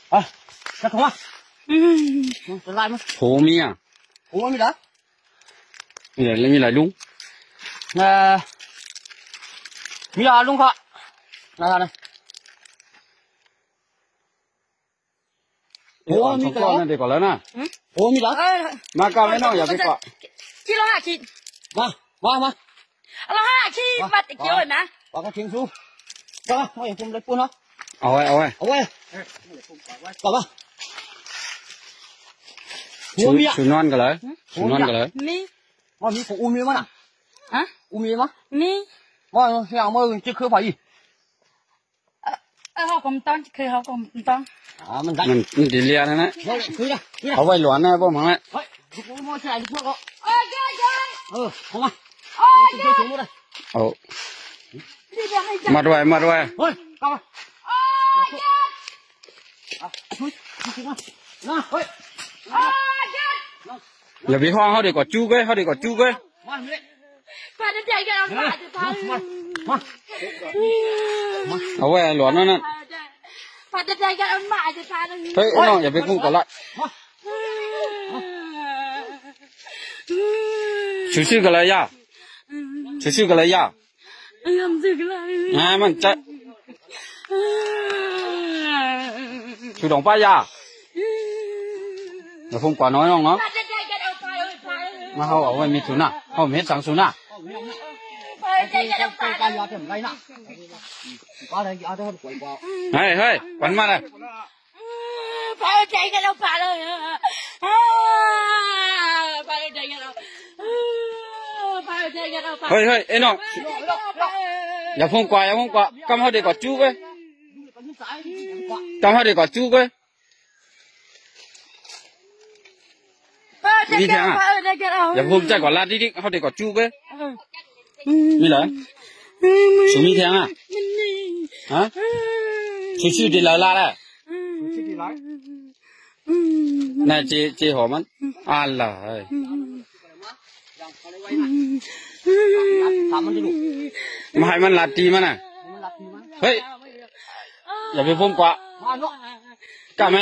à chắc không á lại mà hồ mi à hồ mi đó mi lại đúng mi là đúng không này này hồ mi có này để có lớn à hồ mi đó mà cao lên nóอย่าไปเกาะ chị lo hả chịมา lo hả chị bắt được rồi mà ปากกระเทียมชูก็ไม่เห็นผมเลยปูนเหรอเอาไว้ต่อมาชูนอนกันเลยชูนอนกันเลย mi ว่ามีของอูมีมั้ยน่ะ hả อูมีมั้ย mi ว่าเสียงมือจะคือไปอี họ cùng tôngคือhọ cùng tông มันได้ มันดีเลียนะนะ คือนะ เอาไว้หลวนนะพวกมึงแหละ เฮ้ยลูกมือใส่ลูกมือก็ ôi trời ơi เข้ามา ôi ช่วยชูมือเลย เอา đi ra hay ra มาด้วย เฮ้ยเข้ามา ôi trời ช่วยชูมานะเฮ้ย ôi trời อย่าไปห้องเขาเด็กกว่าจู้เว้ยเขาเด็กกว่าจู้เว้ย มาเลย phải đến đây cái ông phải thì phải เอาไว้หลวนนั่นน่ะ phải đến đây cái ông phải thì phải เฮ้ยน้องอย่าไปกุ้งกันละชื่อกันเลยย่าชื่อกันเลยย่า làm gì cái này มันจะชูดองป้ายาเดี๋ยวผมกว่าน้อยน้องเนาะ phải đến đây cái ông phải ơi phải มาเขาเอาไว้มีสุนัขเขาเม็ดสังสุนัข phải đến đây cái ông ไป phải การยาเต็มไรนะก็ได้ยาได้ป่วยกว่า เฮ้ยขวัญมาเลย phải đến đây cái ông phải ơi phải đến đây cái ông phải đến đây cái ông phải เฮ้ยไอ้น้องอย่าพุ่งกว่ากำเขาเด็กกว่าจู้เว้ยกำเขาเด็กกว่าจู้เว้ย มีแทงอ่ะอย่าพุ่งใจกว่าลาดดิเขาเด็กกว่าจู้เว้ยมีเหรอสูมีแทงอ่ะฮะชื่อดีลาล่ะน่าเจหอมันอะไร ถามมันดิลูก มาให้มันลาดตีมันน่ะเฮ้ยอย่าไปพุ่งกว่า มาเนาะ กล้าไหม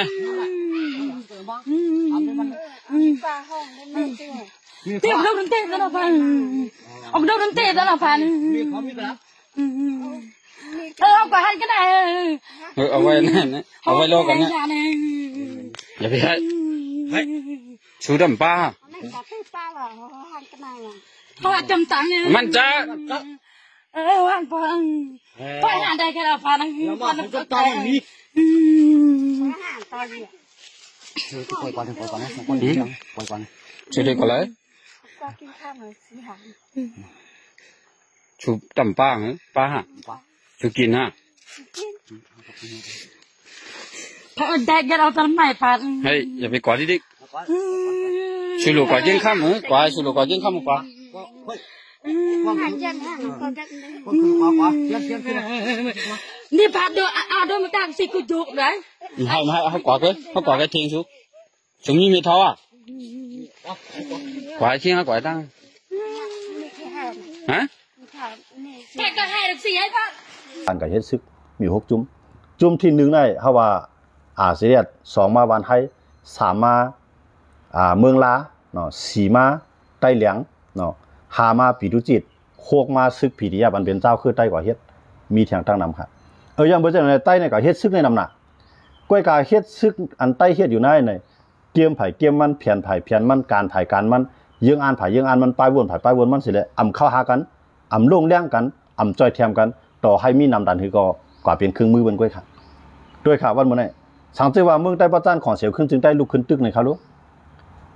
Tiếp đâu đến tết đó là phải ông đâu đến tết đó là phải ông phải hai cái này เอาไว้นั่นนะเอาไว้โลกันนะอย่าไปให้ชูดำป้า họ chầm tặng มันจะ hoàng phải hàng đây cái là phảiมันจะตายอย่างนี้ปล่อยก่อนนะคนดีปล่อยก่อน ชูเด็กก็เลยชูดำป้าเหรอป้าฮะชูกินฮะ họ đây cái là phải mày phải เฮ้ยอย่าไปกอดดิชูลูกกอดยิ่งข้ามเหรอกว่าชูลูกกอดยิ่งข้ามกว่า đi phạt được đâu mà đang xịt cục chuột đấy ให้กว่าcái thiên xuống chúng như thao à quả thiên hay quả tăng hả cái cái hai được gì hết á การกับเฮ็ดซึกมี6จุ่มที่1ได้เฮาว่าเสียด2มาบ้านไทย3มาเมืองลาเนาะ4มาใต้เหลียงเนาะ5มาปีตุจิต6มาซึกผีที่ยาบันเป็นเจ้าคือใต้กว่าเฮ็ดมีเถียงตั้งนำครับยังบ่จังได๋ใต้เนี่ยก็เฮ็ดซึกในนำน่ะก้อยกาเฮ็ดซึกอันใต้เฮ็ดอยู่ในเนี่ยเกียมไผเกียมมันเพียนไผเพียนมันการไผการมันยิงอ่านไผยิงอ่านมันปลายวนไผปลายวนมันสิแหละอำเข้าหากันอำลงเลี้ยงกันอำจ้อยแถมกันต่อให้มีนำดันคือก็กว่าเป็นเครื่องมือเบิ่นก้อยค่ะด้วยค่ะวันมื้อนี้สังเกตว่าเมืองใต้ประจานของเสียวขึ้นจึงได้ลุกขึ้นตึกในครับลูก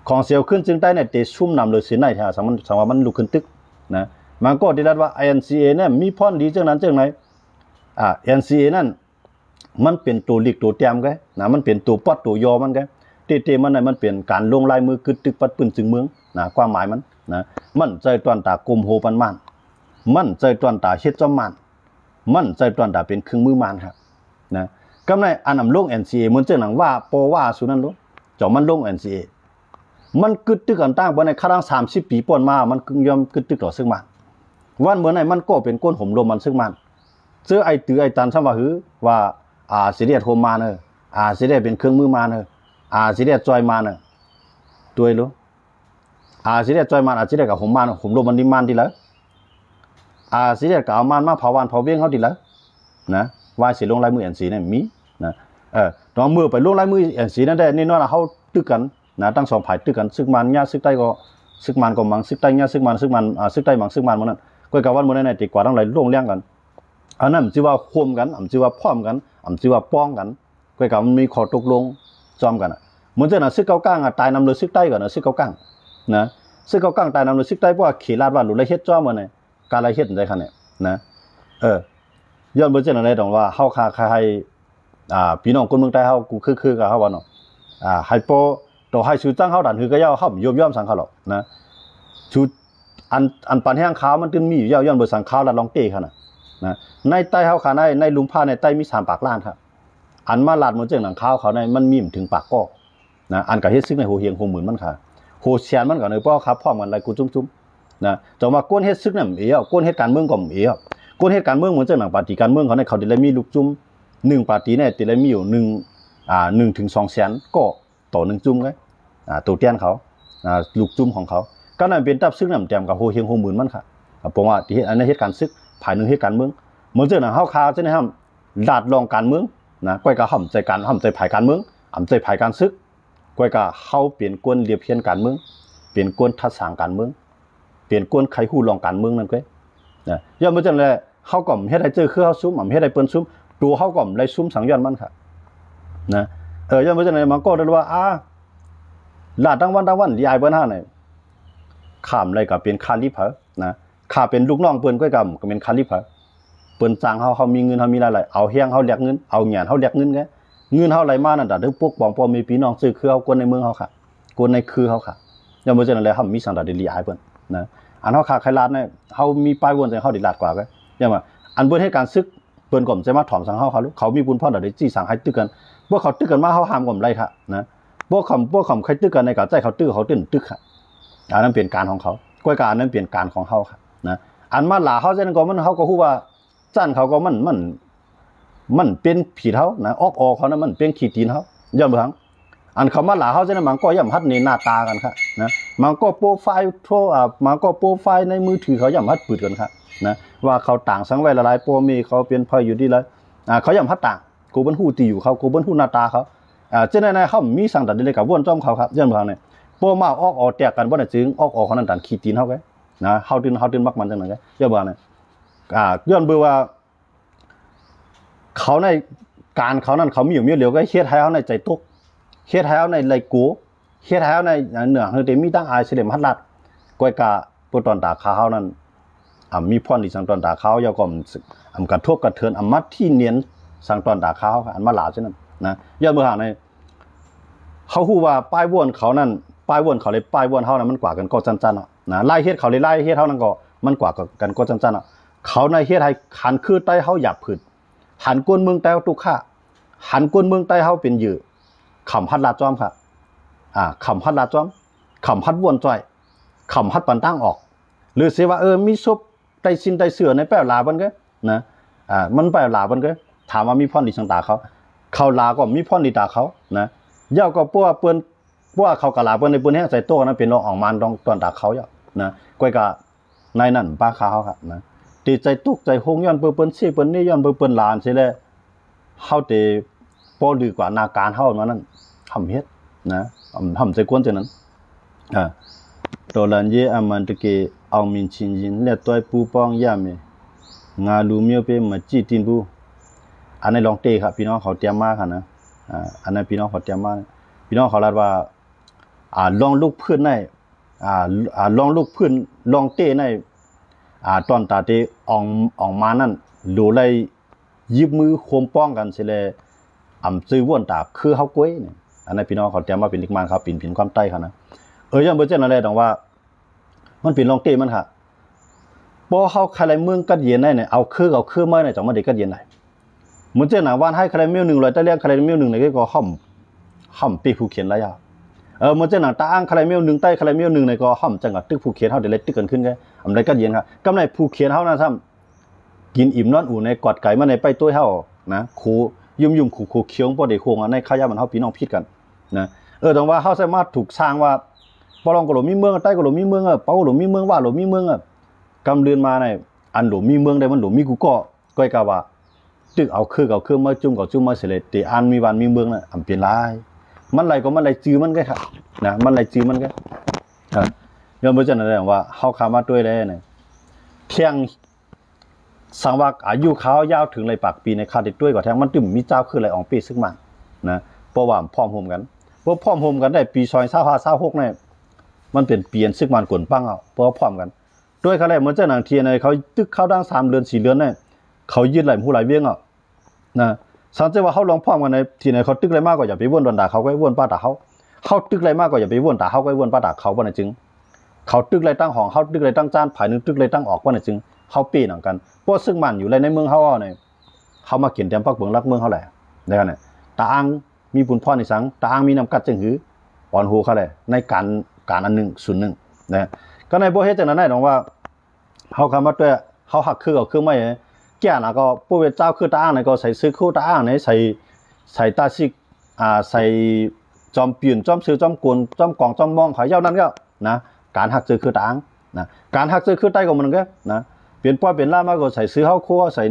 ของเสียวขึ้นจึงได้เนี่ยเตชุ่มนำเลยสิไหนแท้สังว่ามันลุกขึ้นตึกนะมันก็ได้รับว่า INCA เนี่ยมีพรดีจังนั้นจังไหนNCA นั่นมันเป็นตัวลิกตัวเตรียมไงนะมันเป็นตัวปัดตัวยอมันไงเตมันน่ะมันเป็นการลงลายมือกึดตึกปัดปืนจึงเมืองนะความหมายมันนะมันใจตอนตากลมโหปันมันมันใจตอนตาเฮ็ดจอมมันมันใจตอนตาเป็นเครื่องมือมันครับนะกำไรอันนำลง NCA มันจังหนังว่าปอว่าสุนั้นลูกเจ้ามันลง NCA มันกึดตึกอันตั้งบ่ในครั้ง30ปีป่นมามันกึ่งยอมกึดตึกต่อซึ่งมันวันเมื่อไหร่มันก็เป็นก้นห่มลมมันซึ่งมันเสื้อไอตือไอตันซ้ำว่าหือว่าเสียเดียดโฮมมาเนอ สิได้เป็นเครื่องมือมาเนอะสิได้จอยมาเนอะตัวรู้สิได้จอยมาสิได้กับผมมาผมลมมันดิมันดีแล้วสิได้กับเอามันมาเผาวันเผาเบี้ยงเขาดีแล้วนะว่าสิลงลายมืออันสีเนี่ยมีนะตอนมือไปลงลายมืออันสีนั่นได้นี่น้อยเขาตึกกันนะตั้งสองฝ่ายตึกกันซึกมันญาซึกใต้ก็ซึกมันก็มังซึกใต้ญาซึกมันซึกใต้มังซึกมันมันนั่นก็กับวันมันนั่นติดกว่าต้องไหลลงเลี้ยงกันอันนั้นชื่อว่าโคมกันชื่อว่าพร้อมกันชื่อว่าป้องกันก็กับมันมีข้อตกลงจอมกันเหมือนเจ้าหน้าซึกเก้าก้างตายนำเลยซึกใต้ก่อนนะซึกเก้าก้างนะซึกเก้าก้างตายนำเลยซึกใต้เพราะว่าขี่ลาดว่าหลุดเลยเฮ็ดจ้อมมันเนี่ยการไรเฮ็ดใจขนาดนะย้อนเบอร์เจ้าหน้าที่ต้องว่าเฮาคาใครพี่น้องคนเมืองใต้เฮากูคือกับเฮาว่าเนาะให้โปต่อให้ชูตั้งเฮาดันคือก็ย่อเฮายอมสังเขาหรอกนะชูอันปันแห้งขาวมันตึ้งมีอยู่ย้อนเบอร์สังขาวละลองเต้ค่ะนะในใต้เฮาขาในลุมผ้าในใต้มี3ปากล้านครับอันมาลาดมันเจ้าหนังขาวเขาในมันมีถึงปากก็นะอันก็เฮ็ดซึกในโหเฮียงโหหมื่นมันค่ะโหเชียนมันก็เนป้อครับพร้อมกันไรกูจุ้มๆนะจังว่าก้นเฮ็ดซึกนั่นก้นเฮ็ดการเมืองก็ก้นเหตุการเมืองเหมือนเจ้าหนังปาร์ตี้การเมืองเขาในเขาติดเลยมีลูกจุ้ม1ปาร์ตี้เนี่ยติดเลยมีอยู่1ถึง2แสนก็ต่อ1จุ้มไงตัวเตี้ยนเขาลูกจุ้มของเขาก็นั่นเป็นตับซึกนั่นเต็มกับโฮเฮียงโฮหมื่นมันค่ะผมว่าที่อันนี้เหตุการณ์ซึกภายหนึ่งเหตุการเมืองเหมือนเจ้าหนังเฮาคาใช่ไหมครับดาดลองการเมืองนะก้อยกะห่ำใจภายการเมืองใจภายการซึกก้อยกะเฮาเปลี่ยนกวนเรียบเพียนการเมืองเปลี่ยนกวนทัศสางการเมืองเปลี่ยนกวนไขหู้ลองการเมืองนั่นก้อยย้อนมาจังเลยเขาก่อมเฮ็ดให้เจอคือเขาซุ้มเฮ็ดให้เปิ้นซุ้มตัวเขาก่อมไล่ซุ้มสังย้อนมันค่ะนะย้อนมาจังเลยมันก็ได้ว่าลาดทั้งวันยายเปิ้นห้าเนี่ยข้ามอะไรก็เป็นคาลิเพอนะข้าเป็นลูกน้องเปิ้นก็เป็นคาลิเพอเปิ้นจ้างเขามีเงินเขามีอะไรเอาเฮียงเขาแลกเงินเอาหยานเขาแลกเงินไงเงินเขาไหลมานั่นแต่ถึงพวกปองปอมีพี่น้องซื้อคือเขาคนในเมืองเขาค่ะคนในคือเขาค่ะย้อนมาจังเลยเขามีสังกัดดีๆเปิ้นนะอันเขาขาใครลาดเนี่ยเขามีป้ายวนใจเขาดีลาดกว่าก็ยังว่าอันเบิ้ลให้การซึกเปิ้นก่อมจะมาถอมสังเขามีบุญพ่อเดี๋ยวได้จี้สั่งให้ตึกกันพวกเขาตึกกันมาเขาห้ามก่อมไรค่ะนะพวกเขาใครตึกกันในกะใจเขาตึกเขาตื่นตึกค่ะอันนั้นเปลี่ยนการของเขาก้อยการนั้นเปลี่ยนการของเขาค่ะนะอันมาหลาเขาเจ้านั่นก็มันเขาก็ฮู้ว่าจันเขาก็มันเป็นผีเขานะออกเขานะมันเป็นขี้ตีนเขาย่อมเบิ่งอันเขามาหลาเขาเจ้านั่นมันก็ย่ำฮัดในหน้าตากันค่ะนะมันก็โปรไฟล์มันก็โปรไฟล์ในมือถือเขาย่ำฮัดปืดกันค่ะนะว่าเขาต่างสังไว้ละลายโปรมีเขาเป็นพออยู่ดีเลยเขาย่ำฮัดต่างกูเป็นหูตีอยู่เขากูเป็นหูหน้าตาเขาเจ้าในเขามีสั่งตัดเลยกับวนจ้อมเขาครับย่อมเบิ่งเนี่ยโปรมาออกแตกกันบ่ได้จึงออกเขานั่นตันขี้ตีนเขาไว้นะเขาตื่นมักมันจังนั้นไงย่อมเบิ่งเนี่ยย้อนเบิ่งว่าเขาในการเขานั่นเขามีอยู่มีเหลียวก็เฮ็ดให้เขาในใจตกเฮ็ดให้เขาในไหลกูเฮ็ดให้เขาในเหนือเฮาได้มีตั้งอายเสด็จฮัดลัดก้อยกะปตอนตาเขานั่นมีพรที่สังตอนตาเขายาก็กระทบกระเทือนมัดที่เนียนสังตอนตาเขาอันมาหลาใช่นั้นนะย้อนเบิ่งหาในเขาฮู้ว่าป้ายวนเขานั่นป้ายวนเขาเลยป้ายวนเฮานั้นมันกว่ากันก็จันๆนะไล่เฮ็ดเขาเลยไล่เฮ็ดเฮานั่นก็มันกว่ากันก็จันๆเขาในเฮ็ดให้หันคือใต้เฮาหยาบผืดหันก้นเมืองใต้ตุกค่าหันก้นเมืองใต้เฮาเป็นเหยื่อขำพัดลาจอมค่ะขำพัดลาจอมขำพัดวนจ้อยขำพัดปันตั้งออกหรือเสียว่ามีศพไตซินไตเสือในแป้วลาบันก็นะมันแป้วลาบันก็ถามว่ามีพ่อดีสังตาเขาลาก็มีพ่อดีตาเขานะย่าก็ปัวเปิ้นปัวเขากะลาเปิ้นในเปิ้นแห้งใส่โต๊ะนั้นเป็นรองออกมานตอนตาเขาย่านะก้อยกะในนั่นป้าเขาค่ะนะตีใจตุกใจหงย้อนเปิ้นซี่เปิ้นนี่ย้อนเปิ้นลานใช่แล้วเฮาเตปอดีกว่านาการเฮานั้นทำเฮ็ดนะทำใจกวนจังนั้นตัวลันเยอมันตะเกเอามินชินยินและต้อยปูปองย่ามีงาลูเมียวไปมาจีตินบูอันนี้ลองเตะครับพี่น้องเขาเตรียมมาค่ะนะอันนั้นพี่น้องเขาเตรียมมาพี่น้องเขาลาดว่าลองลูกเพื่อนในลองลูกเพื่อนลองเตะในตอนตาเตอองมานั่นดูไล่ยิบมือโคมป้องกันเสเลยซื้อว่นตาคือเฮาก้วยเนี่ยอันนั้นพี่น้องเขาเตรียมมาเป็นลิกมันครับปิ่นความใต้ค่ะนะยังเบอร์เจนอะไรต้องว่ามันเป็นลองเตะมันค่ะพอเขาใครเมืองกัดเย็นได้เนี่ยเอาคือมาเนี่ยจังมาเด็กกัดเย็นไหนเหมือนเจ้าหน้าวันให้ใครมิ้ว100แต่เรียกใครมิ้ว1เนี่ยก็ห่ำปีผู้เขียนระยะเหมือนเจ้าหน้าตาอ้างใครมิ้ว1ใต้ใครมิ้ว1เนี่ยก็ห่ำจังกับตึกผู้เขียนเฮาได้เล็กตึกกันขึ้นไงได้กัดเย็นครับกำไรผู้เขียนเฮานะซ้ำกินอิ่มนอนอู่ในกอดไก่มาในไปตัวเฮานะครู ยุ่มขู่เคียงบ่ได้โคงในขยะมันเฮาพี่น้องผิดกันนะต้องว่าเฮาสามารถถูกสร้างว่าปอลองก็หลมีเมืองใต้ก็หลมีเมืองเป้าหลมีเมืองว่าหลมีเมืองกำเดือนมาในอันหลมีเมืองได้มันหลมีกูก็ก้อยกะว่าตึกเอาคือมาจุ่มก็จุ่มมาเสร็จแต่อันมีวันมีเมืองน่ะอำเป็นหลายมันไหลก็มันไหลจื้อมันก็ครับนะมันไหลจื้อมันก็ยอมบ่จังนั้นว่าเฮาขามาด้วยได้เนี่ยเที่ยงสังว่าอายุเขายาวถึงเลยปากปีในคาดิด้วยก็แท้มันตึมมีเจ้าคือไหลอองปีซึกมานะเพราะว่าพร้อมโฮมกันพอพร้อมโฮมกันได้ปี2526เนี่ยมันเป็นเปลี่ยนซึกมันกวนปังเอาเพราะพร้อมกันด้วยเขาเลยเหมือนเจ้านางเทียนเขาตึกเข้าดัง3เดือน4เดือนเนี่ยเขายึดไหลผู้ไหลเวียงอ่ะนะสังเกตว่าเขาลองพร้อมกันในที่ไหนเขาตึกไหลมากกว่าอย่าไปว่นดอนด่าเขาก็ว่นป้าด่าเขาตึกไหลมากกว่าอย่าไปว่นด่าเขาก็ว่นป้าด่าเขาบ่น่ะจึงเขาตึกไหลตั้งห้องเขาตึกไหลตั้งจานภายนึงตึกไหลตั้งออกบ่น่ะจึงเขาปีหนังกันเพราะซึ่งมันอยู่ในเมืองเขาเนี่ยเขามาเขียนเตรียมปักเบืองรักเมืองเขาแหละได้กันเนี่ยตาอังมีบุญพ่อในสังตาอังมีนำกัดจึงหืออ่อนหูเขาเลยในการอัน101นะก็ในบ่เฮ็ดจังนั้นได้ดอกว่าเฮาคำว่าตัวเฮาหักคือเอาคือไม่แก่น่ะก็ผู้เวทเจ้าคือตาอังนี่ก็ใส่ซื้อคู่ตาอังนี่ใส่ตาซิกใส่จอมเปลี่ยนจอมซื้อจอมกวนจอมกองจอมมองเขาเจ้านั้นก็นะการหักซื้อคือตาอังนะการหักซื้อคือใต้ก็มันก็นะเปลี่ยนป้อยเปลี่ยนล่ามาก็ใส่ซื้อเฮาคั่วใส่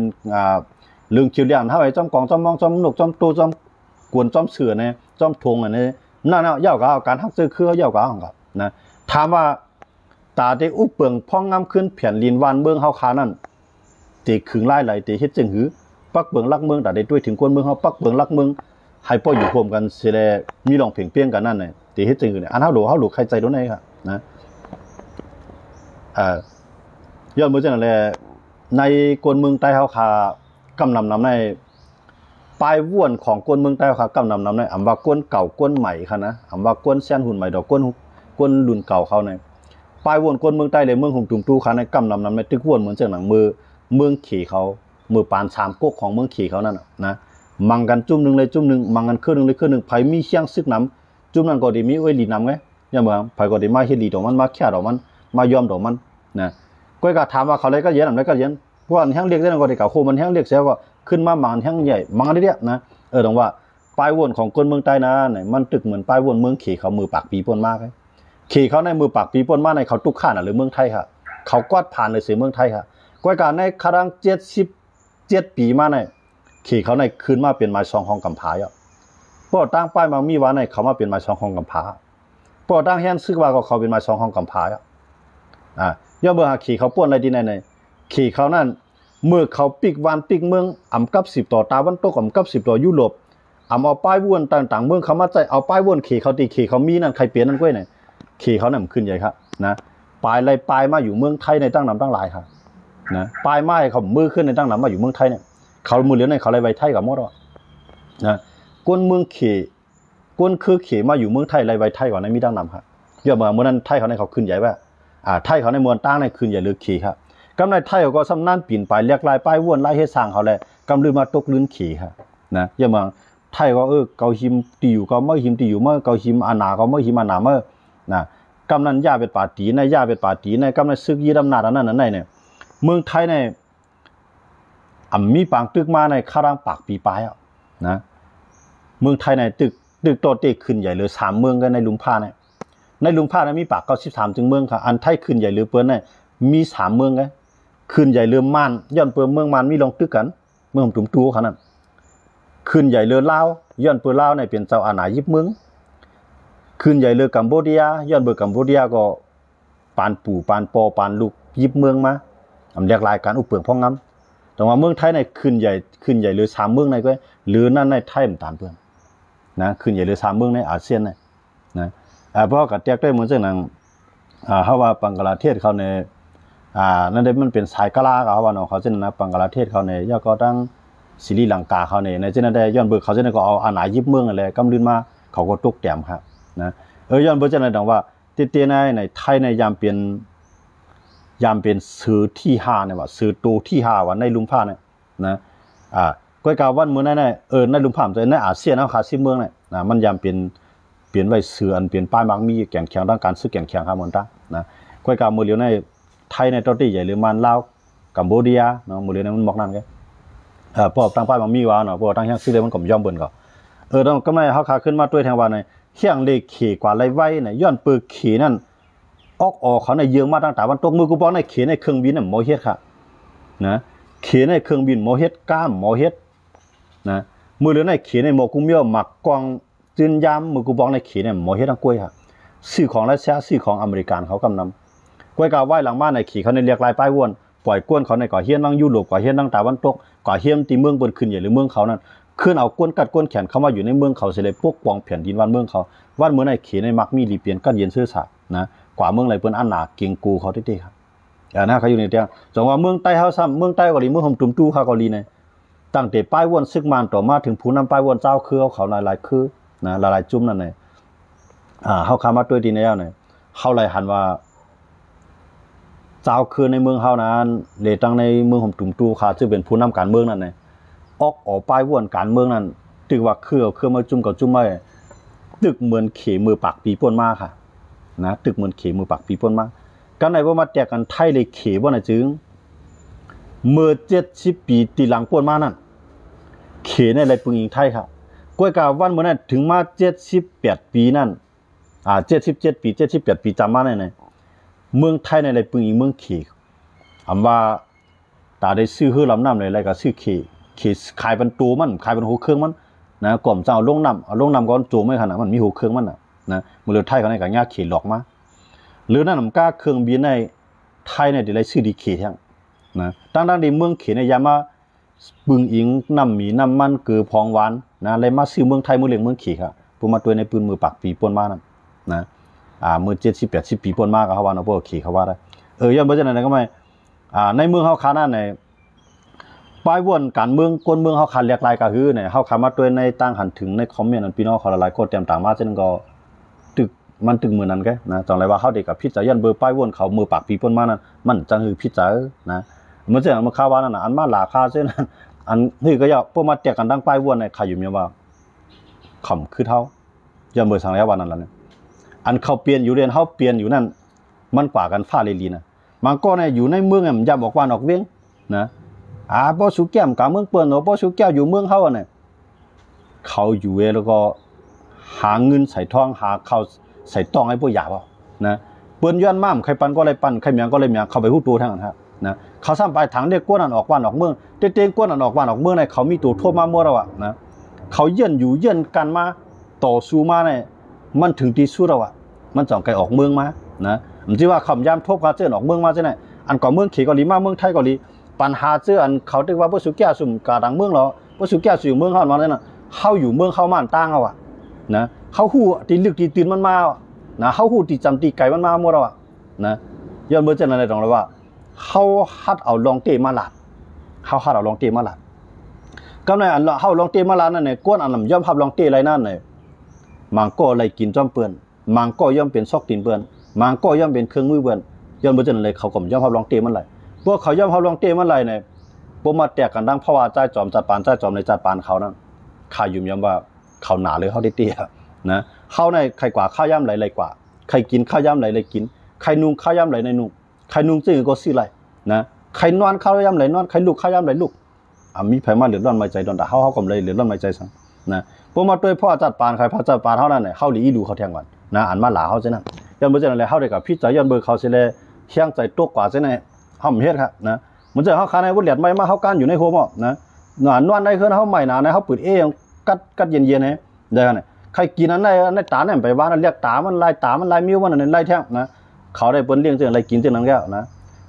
ลึงคิวเหลี่ยมเฮาไอ้จอมกองจอมมองจอมนกจอมตูจอมกวนจอมเสือเนี่ยจอมทงอันนี้นั่นน่ะยาวก็การหักซื้อคือยาวก็ครับนะถามว่าตาได้อุเปิงพ่องงามขึ้นแผ่นลินวานเมืองเฮาคานั่นตีขึงไล่ไหลตีเฮ็ดจังหือปักเบิงลักเมืองแต่ได้ด้วยถึงคนเมืองเฮาปักเบิงลักเมืองให้ป้ออยู่ร่วมกันสิแลมีลองเพ่งเปี้ยงกันนั่นน่ะตีเฮ็ดจังหือเนี่ยอันเฮาหลูใครใจโดนไหนครับนะย้อนมื้อจังนั้นแหละในกวนเมืองใต้เฮาคากำนำในปลายว่วนของกวนเมืองใต้เฮาคากำนำในอำว่ากวนเก่ากวนใหม่ค่ะนะอำว่ากวนแซนหุ่นใหม่ดอกกวนรุ่นเก่าเขาเนี่ยปลายวนกวนเมืองใต้เลยเมืองหงตุ่มตู้คันในกำนำในตึกวนเหมือนจังหนังเมืองขี่เขามือปาน3ก๊กของเมืองขี่เขานั่นนะมังกันจุ่มนึงเลยจุ่มนึงมังกันคืนนึงเลยคืนนึงไผมีเชียงซึกน้ำจุ่มนั้นก็ดีมีอ้วยลีน้ำไงอย่าเมืองไผก็ดีมาเฮ็ดลีดอกมันมาแค่ดอกมันมายอมดอกมันนะก้อยก็ถามว่าเขาเลยก็เย็นนำเลยก็เย็นเพราะว่าแห้งเรียกได้ก็ได้เก่าโคมันแห้งเรียกเสียก็ขึ้นมามังแห้งใหญ่มังได้นะตรงว่าปลายวนของกวนเมืองใต้นะเนี่ยมันตึกเหมือนปลายวนเมืองขี่เขามือปากปีปนมากเลยขี่เขาในมือปากปีปนมาในเขาตุกข้านหรือเมืองไทยค่ะเขากวาดผ่านเลยเสียเมืองไทยค่ะก้อยการในครั้ง77ปีมาในขี่เขาในคืนมาเป็นไม้ซองของกำพาอ่ะพอตั้งป้ายมามีว่าในเขามาเป็นไม้ซองของกำพาพอตั้งแฮนซึกว่าก็เขาเป็นไม้ซองของกำพาอ่ะย่อเบอร์หาขี่เขาป้วนอะไรดีในขี่เขานั่นเมื่อเขาปิกวันปิกเมืองอ่ำกับ10ต่อตาวันตกอ่ำกับ10ต่อยุโรปเอาป้ายวนต่างๆเมืองเขามาใจเอาป้ายวนขี่เขาตีขี่เขามีนั่นใครเปลี่ยนนั่นก้อยเนี่ยขี่เขาเนี่ยมันขึ้นใหญ่ครับนะปลายไรปลายมาอยู่เมืองไทยในตั้งนำตั้งหลายครับนะปลายไม้เขามือขึ้นในตั้งนำมาอยู่เมืองไทยเนี่ยเขามือเหลียวในเขาไรใบไทยกับมดอ่ะนะก้นเมืองขี่ก้นคือขี่มาอยู่เมืองไทยไรใบไทยก่อนในมีตั้งนำครับเยอะมาเมื่อนั้นไทยเขาในเขาขึ้นใหญ่ว่าไทยเขาในเมืองตั้งในขึ้นใหญ่หรือขี่ครับกำในไทยเขาก็ซ้ำนั่นปีนไปเรียกลายป้ายวนลายเฮ็ดสร้างเขาแหละกำลือมาตกลื่นขี่ครับนะเยอะมาไทยก็เกาหิมตีอยู่ก็ไม่หิมตีอยู่เมื่อเกาหิมอานาก็ไม่หิมอานาเมื่อนะกำนันย่าเป็นป่าตีในย่าเป็นป่าตีในกำนันซึกยีดำนาดนั่นเนี่ยเมืองไทยในมีปางตึกมาในข้าร่างปากปีปลายอ่ะนะเมืองไทยในตึกโตเตขึ้นใหญ่เลย3เมืองกันในลุมผ้าเนี่ยในลุมผ้าเนี่ยมีปาก93จึงเมืองค่ะอันไทยขึ้นใหญ่หรือเปิ้นเนี่ยมี3เมืองไงขึ้นใหญ่เรือม่านย้อนเปิ้นเมืองม่านมีลงตึกกันเมืองตุ่มตู้เขานั่นขึ้นใหญ่เรือลาวย้อนเปิ้นลาวเนี่ยเป็นเจ้าอาณายิบเมืองขึ้นใหญ่เรือกัมพูชาย้อนเบอร์กัมพูชาก็ปานปู่ปานปอปานลูกยิบเมืองมาเรียกรายการอุปเปิงพ่องงำแต่ว่าเมืองไทยในขึ้นใหญ่หรือ3เมืองในก็หรือนั่นในไทยมันตามเพื่อนนะขึ้นใหญ่หรือ3เมืองในอาเซียนนะเพราะกับเตียกได้เหมือนเช่นนั้นเฮาว่าบังกลาเทศเขาในนั่นได้มันเป็นสายกะลาเขาว่าเนาะเขาเช่นนะบังกลาเทศเขาในย่อก็ตั้งศรีลังกาเขาในเช่นนั้นได้ย้อนเบอร์เขาเช่นนั้นก็เอาอาณายิบเมืองอะไรกำลืนมาเขาก็ตกแต้มครับนะย้อนเบอร์เช่นนั้นดังว่าเตี้ยๆในไทยในยามเป็นสื่อที่5เนี่ยว่าสื่อตัวที่5ว่าในลุมผ้าเนี่ยนะก้อยกาวันมื้อนั้นในลุมผ้าในอาเซียนเฮาขา10เมืองเนี่ยนะมันยามเป็นไว้สื่ออันเป็นป้ายมังมีแก่นแข็งด้านการซื้อแก่นแข็งครับเหมือนตานะก้อยกามื้อเหลียวในไทยในตอตี้ใหญ่หรือมันลาวกัมพูชาเนาะมื้อเหลียวนั้นมันบอกนั่นแก ปอบตั้งป้ายมันมีว่าเนาะปอบตั้งเฮียงซื้อเลยมันก็ย่อมเบิ่นก็ต้องกำไรเฮาขาขึ้นมาด้วยทางว่าในเฮียงเลขเขกว่าไรไว้เนี่ยย้อนปืนเขนั่นออกเขาในเยืองมาตั้งแต่วันตกมือกูบอกในเขในเครื่องบินน่ะหมอเฮ็ดค่ะนะเขในเครื่องบินหมอเฮ็ดก้ามหมอเฮ็ดนะมือเหลือในเขในหมอกูเมียวหมักกองจืนยามมือกูบอกในเขในหมอเฮ็ดทั้งกล้วยค่ะซื้อของรัสเซียซื้อของอเมริกันเขากำนำกล้วยกาไหว้หลังบ้านในเขเขาในเรียกลายป้ายวนปล่อยกวนเขาในก่อเฮียนตั้งยุโรปก่อเฮียนตั้งตะวันตกก่อเฮียนตีเมืองบนขึ้นใหญ่หรือเมืองเขานั่นขึ้นเอากวนกัดกวนแขนเข้ามาอยู่ในเมืองเขาเสเลยปกป้องแผ่นดินวันเมืองเขาวันเมืองในเขในมักมีรีเปลี่ยนกัดเย็นซื่อสัตย์นะกว่าเมืองไหลเปิ้นอันหนาเกียงกูเขาติครับนะเขาอยู่ในเตียงจังว่าเมืองใต้เฮาซ้ำเมืองใต้เกาหลีเมืองห่มตุ่มตู้เขาเกาหลีในตั้งแต่ป้ายวนซึกมานต่อมาถึงผู้นำป้ายวนเจ้าคือเขาหลายๆคือนะหลายๆจุ่มนั่นน่ะเฮาคามาด้วยดีแล้วเนี่ยเฮาไหลหันว่าเจ้าคือในเมืองเฮานั้นเลยตั้งในเมืองห่มตุ่มตู้เขาจะเป็นผู้นำการเมืองนั่นน่ะออกป้ายวนการเมืองนั้นตึกว่าคือมาจุ่มกับจุ่มมาตึกเหมือนเขมือปากปีป่นมาค่ะนะตึกเหมือนเขมือปากปีป่นมากันไหนว่ามาแตกกันไทยเลยเขว่าน่ะจึงเมื่อ70ปีตีหลังป่นมานั่นเขในไรปึงอิงไทยค่ะกล้วยกาวันเมื่อนั้นถึงมา78ปีนั่น77ปี78ปีจำมาได้ไหนเมืองไทยในไรปึงอิงเมืองเขอำว่าตาได้ซื้อฮื้อลำน้ำเลยอะไรก็ซื้อเขขายเป็นตัวมันขายเป็นหัวเครื่องมันนะก่อมเจ้าลงน้ำก่อนโจไม่ขนาดมันมีหัวเครื่องมันน่ะนะมือไทยเขาในกับยาเขหลอกมาหรือนั่นนำก้าเครื่องบินในไทยเนี่ยเดี๋ยวไรซื้อดีเขทั้งนะตั้งดีเมืองเขในยามาปึงอิงน้ำหมีน้ำมันเกลือพองหวานนะเลยมาซื้อเมืองไทยเมืองเลี้ยงเมืองเขค่ะปูมาตัวในปืนมือปากปีป่นมานั่นนะมือ70-80ปีป่นมาก็เขาว่าเนาะพวกเขเขาว่าได้ย้อนไปจากนั้นก็ไม่ในเมืองเขาขานั่นในป้ายวนการเมืองกวนเมืองเขาขาเรียกลายก็คือเนี่ยเขาขามาตัวในตั้งหันถึงในคอมเมนต์พี่น้องเขาหลายคนเตรียมต่างมาเช่นก็มันตึกมือนั้นแกนะตอนไรว่าเขาเด็กกับพิจารยันเบอร์ป้ายวนเขามือปากปีป่นมานั้นมันจังคือพิจารนะเมื่อเจ้ามาข่าวว่านั่นอันมาหลาค่าเช่นอันนี่ก็อย่าพวกมาเตียกันตั้งป้ายวนในใครอยู่เมียว่าขำคือเท่ายันเบอร์สังเกตวันนั้นแล้วเนี่ยอันเขาเปลี่ยนอยู่เรียนเขาเปลี่ยนอยู่นั่นมันกว่ากันฟ้าลีนะมันก็เนี่ยอยู่ในเมืองมันยามออกวันออกเวียงนะบ่สุแก้มกับเมืองเปิ้นเนาะบ่สุแก้วอยู่เมืองเฮาเนี่ยเขาอยู่แล้วก็หาเงินใส่ท้องหาข้าวใส่ต้องให้พวกหยาบเอานะเปิ้นย้อนม่ามใครปันก็เลยปันใครเมียก็เลยเมียเข้าไปฮู้ตัวทั้งนั้นครับนะเขาซ้ำไปถังเรียกกวนอันออกบ้านออกเมืองเต้งกวนอันออกบ้านออกเมืองในเขามีตัวโทษมามั่วแล้วอ่ะนะเขาเยื่อนอยู่เยื่อนกันมาต่อสู้มาเนี่ยมันถึงที่สุดแล้วอ่ะมันจ่องไกลออกเมืองมานะผมคิดว่าคำยามทบกาเจิ้นออกเมืองมาจังได๋อันก่อเมืองเขเกาหลีมาเมืองไทยเกาหลีปัญหาเจออันเขาเรียกว่าบ่สุแก้วสุ่มกาดังเมืองเหรอบ่สุแก้วสู่เมืองเฮามานั่นน่ะเฮาอยู่เมืองเฮาม่านต่างเอาอ่ะนะเฮาฮู้ที่ลึกที่ตื่นมันมานะเฮาฮู้ที่จำที่ไกลมันมาหมดแล้วอ่ะนะย้อนเบิ่งจังนั้นได้ตรงเลยว่าเฮาฮัดเอาลองเตมาลาดเฮาฮัดเอาลองเตมาลาดกำในอันเฮาลองเตมาลาดนั่นน่ะกวนอันย่อมพับลองเตไรนั่นน่ะมังก็เลยกินจ้อมเปื้อนมังก็ย่อมเป็นซอกตีนเปื้อนมังก็ย่อมเป็นเครื่องมือเปื้อนย้อนเบิ่งจังนั้นเลยเขาก็ย่อมพับลองเตมันไหลพวกเขาย่อมพับลองเตมันไหลเนี่ยบ่มาแตกกันดังเพราะว่าใจจอมจัดปานใจจอมในจัดปานเขานั่นข้ายุ่มย้ำว่าเขาหนาหรือเขาได้เตี้ยนะเขาในใครกว่าข้าวย่ำไหลกว่าใครกินข้าวย่ำไหลกินใครนุ่งข้าวย่ำไหลในนุ่งใครนุ่งจึงก็ซื้อไหลนะใครนอนข้าวย่ำไหลนอนใครลุกข้าวย่ำไหลลุกมีไผมาเหลือดร้อนไม่ใจดอนแต่เขาก็เลยเหลือดร้อนไม่ใจสั่งนะพวกมาด้วยพ่อจัดปานใครพ่อจัดปานเท่านั้นเนี่ยเขาหลีดูเขาแทงวันนะอันมาหลาเขาเช่นนั้นย้อนเบอร์เช่นนั้นเลยเขาได้กับพี่ใจย้อนเบอร์เขาเช่นเลยเชียงใจตกกว่าเช่นนั้นเขาเฮ็ดครับนะมันจะเขาคาในวุ้นเหลียดไม่มาเขาการอยู่ในหัวหม้อนะหนอนได้ขึ้นเขาใหม่หนาในเขาปืดกัดเย็นเนี่ยได้กันเนี่ยใครกินนั้นในตาเนี่ยไปว่านั่นเรียกตามันลายมิ้วมันนั่นลายแท้งนะเขาได้เปิ้นเลี้ยงเจ้าอะไรกินเจ้านั้นแก้วนะ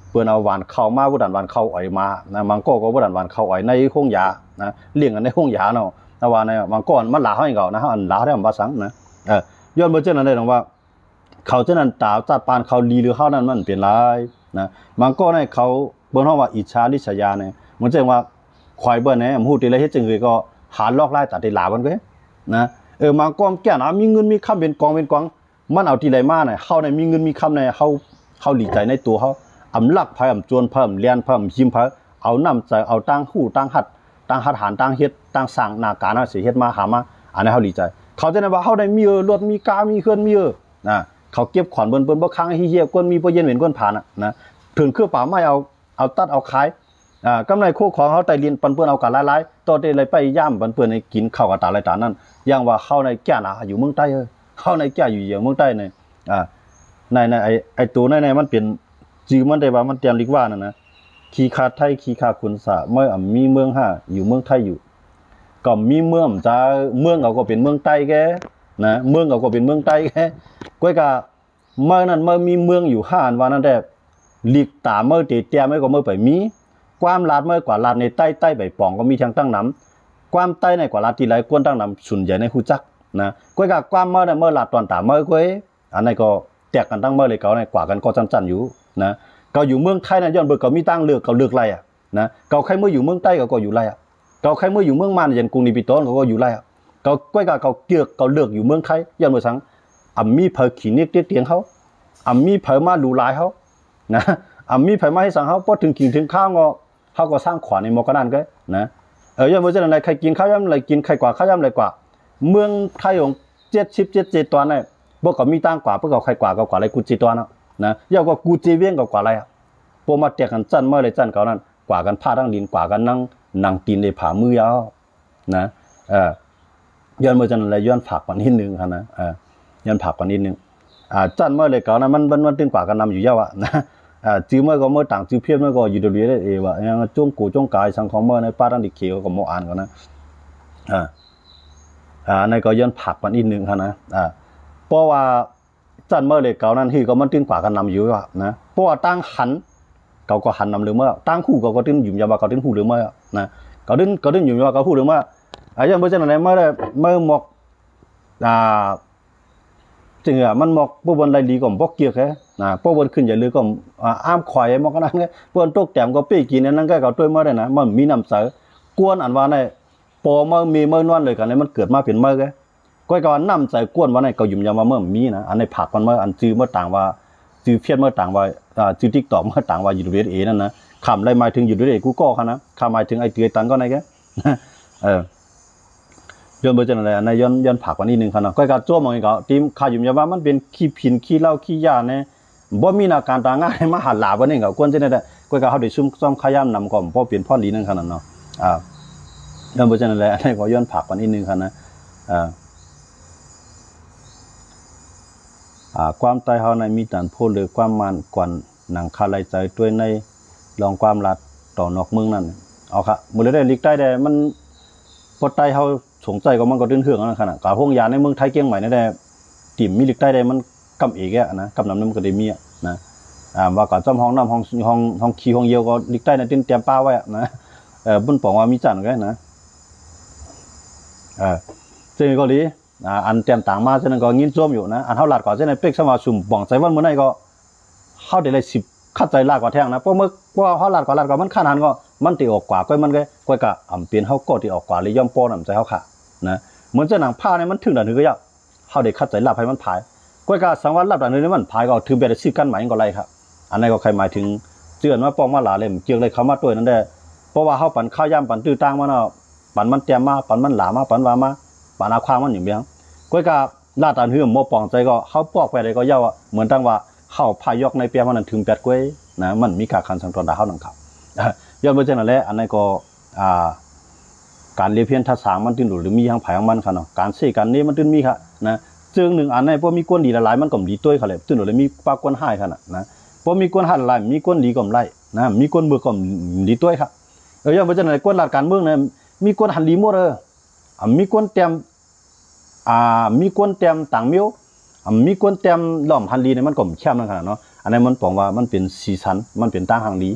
เปิ้นเอาหวานเข้ามาวุ้นหวานเข้าอ่อยมานะมังก็วุ้นหวานเข้าอ่อยในห้องยานะเลี้ยงกันในห้องยาเนาะแต่ว่าในมังก็มันหลาเขาเองเก่านะเขาหลาได้มันภาษานะย้อนเบอร์เจ้านั้นได้ตรงว่าเขาเจ้านั้นตาจัดปานเขาลีหรือเขานั้นมันเปลี่ยนลายนะมังก็ในเขาเปิ้นเฮาว่าอิจฉาลิษยาเนี่ยมันจังว่าควายเบิ่นเนี่ยฮู้ติเลยเฮ็ดจังคือก็หาลอกไล่ตัดได้หลามันก็นะมังก็แก่นมีเงินมีคำเป็นกองมันเอาที่ไหนมาเนี่ยเฮาเนี่ยมีเงินมีคำเนี่ยเฮาหลีใจในตัวเฮาอำลักพายอำจวนเพิ่มเรียนเพิ่มหิมพายเอานำใจเอาตั้งฮู้ตั้งหัดหารตั้งเฮ็ดตั้งสร้างหน้าการสิเฮ็ดมาหามาอันนี้เฮาหลีใจเขาจะได้ว่าเฮาได้มีรถมีกามีเครื่องมีนะเขาเก็บขอนเบิ่นบ่ค้างเฮียกวนมีบ่เย็นเหม็นกวนผ่านนะถึงคือป่าไม้เอาตัดเอาขาย กำไรคู่ของเขาไตเรียนปันเปื้อนเอาการหลายๆตัวเดเลยไปย่ำปันเปื้อนในกินข้าวกับตาหลายตานั่นอย่างว่าเข้าในแก่นะอยู่เมืองใต้เข้าในแก่อยู่เมืองใต้เนี่ยในไอตัวในมันเป็นจื่อมันได้ว่ามันเตรียมลิกว่านั่นนะขี้ขาไทยขี้ขาคุณสะเมื่อมีเมืองอยู่เมืองไทยอยู่ก็มีเมืองจะเมืองเขาก็เป็นเมืองใต้แกนะเมืองเขาก็เป็นเมืองใต้แกก้อยกะเมื่อนั้นเมื่อมีเมืองอยู่อันว่านั่นแหละลิกตาเมื่อเตี้ยไม่ก็เมื่อไปมีความลาดเมื่อกว่าลาดในใต้ใบปองก็มีทางตั้งน้ำความใต้ในกว่าลาดที่ไรกวนตั้งน้ำส่วนใหญ่ในหูจักนะก้อยกะความเมื่อลาดตอนตาเมื่อก้อยอันนี้ก็แตกกันตั้งเมื่อเลยเขาในกว่ากันก็จันอยู่นะเขาอยู่เมืองไทยนะย้อนเบิกเขามีตั้งเลือกเขาเลือกไรนะเขาใครเมื่ออยู่เมืองใต้ก็อยู่ไรเขาใครเมื่ออยู่เมืองมันยันกรุงนิปิโตนเขาก็อยู่ไรเขาก้อยกะเขาเลือกอยู่เมืองไทยย้อนเมื่อสังมีเผยขี้นิกเตียงเขามีเผยมาดูลายเขานะมีเผยมาให้สั่งเขาพอถึงกินถึงข้าวเขาก็สร้างขวานในมอกระดานก็นะย้อนเมื่อจะอะไรใครกินข้าวย่ำอะไรกินใครกว่าข้าวย่ำอะไรกว่าเมืองไทยของ77ตัวเนี่ยพวกเขามีตั้งกว่าพวกเขาใครกว่าอะไรกูจีตัวนะย่อก็กูจีเวียงกว่าอะไรพวกมาเตะกันจันเมื่อไรจันเขานั่นกว่ากันผ้าทั้งดินกว่ากันนั่งตีนในผามือยาวนะย้อนเมื่อจะอะไรย้อนผักกันนิดนึงครับนะย้อนผักกันนิดนึงจันเมื่อไรเขานะมันตึงกว่ากันนำอยู่เยอะนะจื้อเมื่อก็เมื่อต่างจื้อเพี้ยนเมื่อก็อยู่เดียวได้เอวะยังจ้วงกูจ้วงกายสังคมเมื่อในป้าตั้งดิเขียวก็โมอ่านกันนะในก็ย้อนผักกันนิดนึงครับนะเพราะว่าจันเมื่อเลยเก่านั้นที่ก็มันตึงกว่ากันนำอยู่ว่านะเพราะว่าตั้งหันเขาก็หันนำหรือเมื่อตั้งคู่ก็ตึงหยุ่มยาบาเขาตึงคู่หรือเมื่อนะเขาตึงหยุ่มยาบาเขาพูดหรือเมื่ออย่างเมื่อเช่นอะไรเมื่อหมอกจริงมันหมอกพวกบนไรดีก็บอกเกี่ยวแค่พวกบนขึ้นใหญ่เลยก็อ้ามควายหมอกนั่นไงพวกตกแต้มก็เป๊กกินนั่นก็เขาตัวเมื่อได้นะมันมีน้ำใสกวนอันว่าในพอเมื่อมีเมื่อนวลเลยกันเลยมันเกิดมาเป็นเมื่อไงก้อยก็น้ำใส่ก้วนว่าในก็ยุ่มยามาเมื่อมีนะอันในผักมันเมื่ออันจื้อเมื่อต่างว่าจื้อเพี้ยนเมื่อต่างว่าจื้อติ๊กตอกเมื่อต่างว่าอยู่ด้วยเอนั่นนะคำไรหมายถึงอยู่ด้วยกูก็ค่ะนะคำหมายถึงไอเตือตันก็ในแกย้อนเบอร์จันอะไรในย้อนผักวันนี้หนึ่งค่ะนะก้อยก็จ้วมองอีกก็ทีมข้ายุ่มยาว่ามันเป็นขี้ผินขี้เหล้าขี้ยาเนี่ยบ่มีอาการต่างง่ายมาหันหลาวันนี้ก็ก้นเช่นนั้นก้อยก็เขาได้ซุ่มซ่อมขย้ำนำก่อนเพราะเปลี่ยนพ่อดีนั่นขนาดเนาะย้อนเบอร์จันอะไรในก็ย้อนผักวันนี้หนึ่งค่ะนะความตายเฮาในมีการพูดหรือความมันกวนหนังคาไลใจด้วยในลองความรัดต่อนอกเมืองนั่นเอาค่ะมื้อได้ลิกใต้ได้มันพอตายเฮาสงใจก็มันก็ตื้นเฮืองนั่นขนาดกะพวกยาในเมืองไทยเกียงใหม่นี่ได้ติ่มมีลิกใต้ได้มันกำเอกนะกำนำมันก็ได้มีนะว่าก็จ้อมห้องน้ำห้องขี้ห้องเยียวก็ลิกใต้ในตื้นเตรียมป้าไว้นะบุญปองว่ามีจันก็นะซึ่งก็ดีอันเตรียมต่างมาเช่นนั้นก็ยินจ้วมอยู่นะอันเท่าหลัดก่อนเช่นนั้นเป็กสมาสุ่มบ่องใจวันเมื่อไหร่ก็เข้าได้เลย10คัดใจลากกว่าแท่งนะเพราะเมื่อว่าเท่าหลัดก็มันขั้นหันก็มันตีออกกว่าก็มันก็กะเปลี่ยนเท่าก็ตีออกกว่าเลยย่อมป้อนใจเขาค่ะนะเหมือนเจ้าหนังผ้าเนี่ยมันถึงด่านนึงก็ยากเข้าได้คัดใจลาบให้มันผายก็กะสังวัตรลาบด่านนึงมันผายก็ถือแบบซื้อกันหมายก็ไรครับอันนี้ก็ใครหมายถึงเจือนมาปองมาหลาเลยเกี่ยวเลยเขามาตัวนั่นได้เพราะว่าเขาปั่นข้าวย่ำปั่นตื้อตั้งมาเนาะปั่นมันเตรียมมาปั่นมันหลามาปั่นวามาปั่นอาความมันอย่างเบี้ยก้อยกาลาดตาหื้อมอปองใจก็เขาปอกไปเลยก็เย้าเหมือนตั้งว่าเข้าพายกในเปียมันถึง8ก้อยนะมันมีขาคันสังตอนดาเฮานังครับย้อนไปจังนั้นแหละอันนั้นก็การเรียนเพียนทัศน์มันตื่นหรือมีทางภายของมันค่ะเนาะการเสกกันนี้มันตื่นมีค่ะนะจึงหนึ่งอันในพวกมีก้นดีหลายมันก็ดีต้วยค่ะเลยตื่นหรือมีปากก้นให้ค่ะนะพวกมีก้นหันหลายมีก้นดีก็ไล่นะมีก้นมือก็ดีต้วยค่ะย้อนไปจังนั้นก้นหลักการเมืองเนี่ยมีก้นหันดีหมดมีก้นเต็มมีกวนเต็มต่างมิ้วมีกวนเต็มหล่อมฮันลีเนี่ยมันก็แคบนั่นขนาดเนาะอันนี้มันบอกว่ามันเป็นสีสันมันเป็นตั้งฮังลี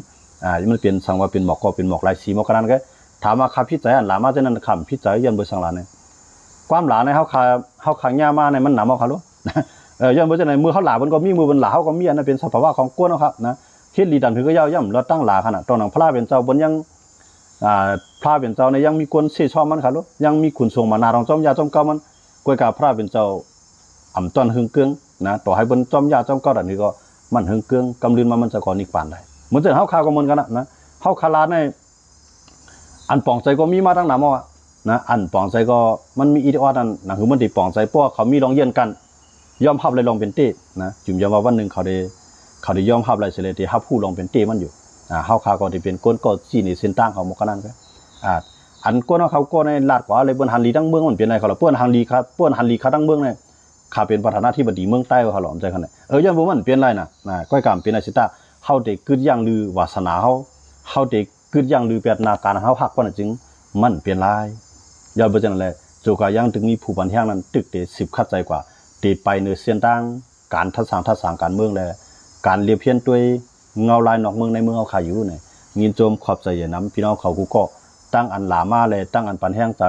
มันเป็นสังว่าเป็นหมอกก็เป็นหมอกลายสีหมอกกระนั้นก็ถามว่าคาพิจัยอันหลามาเช่นนั้นคำพิจัยยันเบอร์สังหลานเนี่ยความหลาในเขาขางยามาในมันหนามเอาเขารู้ยันเบอร์จะในมือเขาหลามันก็มีมือบนหลาเขาก็มีอันนั้นเป็นสภาวะของกวนนะครับนะเฮ็ดลีดันถือก็ย่ำแล้วตั้งหลาขนาดตอนหนังพระเป็นเจ้าบนยังพระเป็นเจ้าในยังมีกวนเสียชอบมันค่ะรู้ยังมีขุนทรงมานาของจอมยาจอมเก่ามันกวยกาพระเป็นเจ้าต้นหึงเกืองนะต่อให้บนจอมยาจอมเก่าดันนี้ก็มันหึงเกืองกำลืนมันจะก่อนิกปานได้เหมือนเจ้าเฮาคาก็เหมือนกันนะเฮาคาลาในอันปองใจก็มีมาตั้งนานมานะอันปองใจก็มันมีอีเดอนั่นนะคือมันติปองใจเพราะเขามีลองเยี่ยนกันยอมภาพเลยลองเป็นเต้นะจุ่มยอมว่าวันหนึ่งเขาได้ยอมภาพอะไรเสร็จเลยที่ฮับผู้ลองเป็นเต้มันอยู่ เฮาขาก็ที่เป็นก้นก็จีนี่เส้นตั้งเขาหมดกันนั่นก็อันก้นเขาก็ในลาดกว่าเลยเปิ้นฮันลีทั้งเมืองมันเป็นไรเขาล่ะเปิ้นฮันลีครับเปิ้นฮันลีเขาทั้งเมืองเนี่ยข้าเป็นประธานาธิบดีเมืองใต้เขาหลอมใจคั่นน่ะยันบ่มันเป็นไรน่ะก้อยกามเป็นไอ้สิตาเฮาได้กึดอย่างลือวาสนาเฮาได้กึดอย่างลือแบบนาการเฮาฮักว่าจึงมันเป็นไรอย่าบ่จังได๋โจกายังถึงมีผู้บันแห่งนั้นตึกได้10คัดใจกว่าตีไปในเส้นทางการทัศน์การเมืองและการเรียบเพี้ยนด้วยเงาลายนอกเมืองในเมืองเขาขายอยู่เนี่ยยินโจมขอบใจอย่าน้ำพี่น้องเขากูก็ตั้งอันหลามาเลยตั้งอันปันแห้งใจ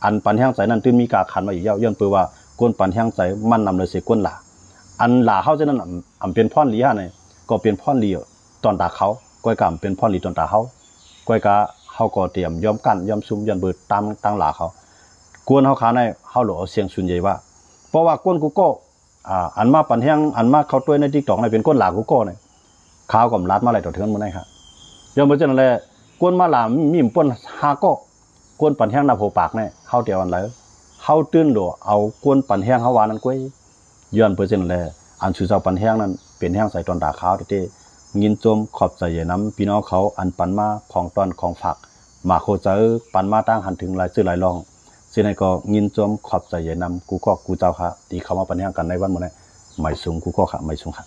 อันปันแห้งใจนั้นตึงมีกาขันมาอีกย้อนเปื่อว่าก้นปันแห้งใจมันนำเลยเสียก้นหลาอันหลาเขาจะนั้นอันเป็นพ่อนลีฮะเนี่ยก็เป็นพ่อนลีตอนตาเขาก้อยกำเป็นพ่อนลีตอนตาเขาก้อยกะเขาก็เตรียมย้อมกันย้อมซุ้มย้อนเบิดตามตั้งหลาเขากวนเขาขาในเขาหล่อเสียงสุนใหญ่ว่าเพราะว่าก้นกูก็อันมาปันแห้งอันมาเขาตัวในติ๊กตอกในเป็นก้นหลากูก็เนี่ยข้าวกับรัดมาอะไรต่อเทือนมันได้ครับย้อนเบิดจังเลยก้นมาหลามมีมป้นหาก็ก้นปันแห้งนาโผปากเนี่ยเขาเดียวอันเลยเขาตื้นหล่อเอาก้นปันแห้งเขาวานั้นก้อยย้อนเบิดจังเลยอันชื่อเจ้าปันแห้งนั้นเป็นแห้งใส่ตอนตาขาวเต้ยินจมขอบใจอย่าน้ำพี่น้องเขาอันปันมาของตอนของฝักมาโคเจอปันมาตั้งหันถึงลายชื่อลายรองสิ่งใดก็ยินจมขอบใจอย่านำกูก็กูเจ้าค่ะที่เขามาปัญหากันในวันมื้อนี้ไม่สูงกูก็ค่ะไม่สูงค่ะ